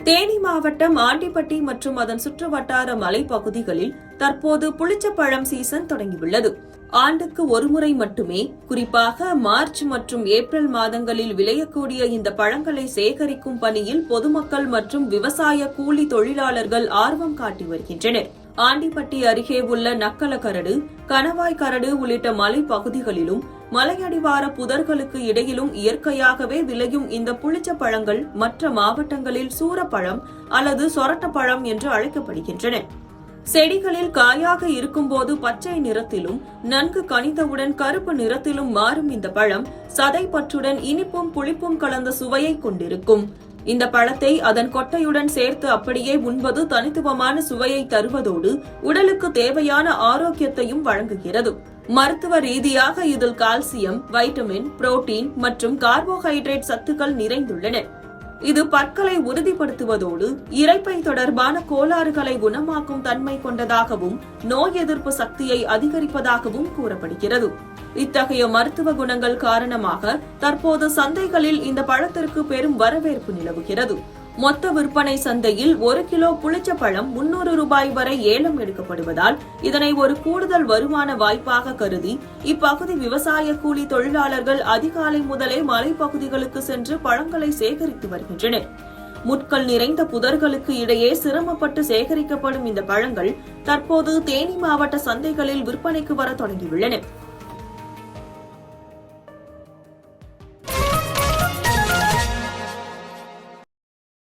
தேனி மாவட்டம் ஆண்டிப்பட்டி மற்றும் அதன் சுற்றுவட்டார மலைப்பகுதிகளில் தற்போது புளிச்சப்பழம் சீசன் தொடங்கியுள்ளது. ஆண்டுக்கு ஒருமுறை மட்டுமே, குறிப்பாக மார்ச் மற்றும் ஏப்ரல் மாதங்களில் விளையக்கூடிய இந்த பழங்களை சேகரிக்கும் பணியில் பொதுமக்கள் மற்றும் விவசாய கூலி தொழிலாளர்கள் ஆர்வம் காட்டி வருகின்றனர். ஆண்டிப்பட்டி அருகே உள்ள நக்கலக்கரடு, கணவாய் கரடு உள்ளிட்ட மலைப்பகுதிகளிலும் மலையடிவார புதர்களுக்கு இடையிலும் இயற்கையாகவே விளையும் இந்த புளிச்சப்பழங்கள் மற்ற மாவட்டங்களில் சூரப்பழம் அல்லது சொரட்டப்பழம் என்று அழைக்கப்படுகின்றன. செடிகளில் காயாக இருக்கும்போது பச்சை நிறத்திலும் நன்கு கனிந்தவுடன் கருப்பு நிறத்திலும் மாறும் இந்த பழம் சதைப்பற்றுடன் இனிப்பும் புளிப்பும் கலந்த சுவையை கொண்டிருக்கும். இந்த பழத்தை அதன் கொட்டையுடன் சேர்த்து அப்படியே உண்பது தனித்துவமான சுவையை தருவதோடு உடலுக்கு தேவையான ஆரோக்கியத்தையும் வழங்குகிறது. மருத்துவ ரீதியாக இதில் கால்சியம், வைட்டமின், புரோட்டீன் மற்றும் கார்போஹைட்ரேட் சத்துக்கள் நிறைந்துள்ளன. இது பற்களை உறுதிப்படுத்துவதோடு இரைப்பை தொடர்பான கோளாறுகளை குணமாக்கும் தன்மை கொண்டதாகவும் நோய் எதிர்ப்பு சக்தியை அதிகரிப்பதாகவும் கூறப்படுகிறது. இத்தகைய மருத்துவ குணங்கள் காரணமாக தற்போது சந்தைகளில் இந்த பழத்திற்கு பெரும் வரவேற்பு நிலவுகிறது. மொத்த விற்பனை சந்தையில் 1 கிலோ புளிச்சப்பழம் 300 ரூபாய் வரை ஏலம் எடுக்கப்படுவதால் இதனை ஒரு கூடுதல் வருமான வாய்ப்பாக கருதி இப்பகுதி விவசாய கூலி தொழிலாளர்கள் அதிகாலை முதலே மலைப்பகுதிகளுக்கு சென்று பழங்களை சேகரித்து வருகின்றனர். முட்கள் நிறைந்த புதர்களுக்கு இடையே சிரமப்பட்டு சேகரிக்கப்படும் இந்த பழங்கள் தற்போது தேனி மாவட்ட சந்தைகளில் விற்பனைக்கு வர தொடங்கியுள்ளன.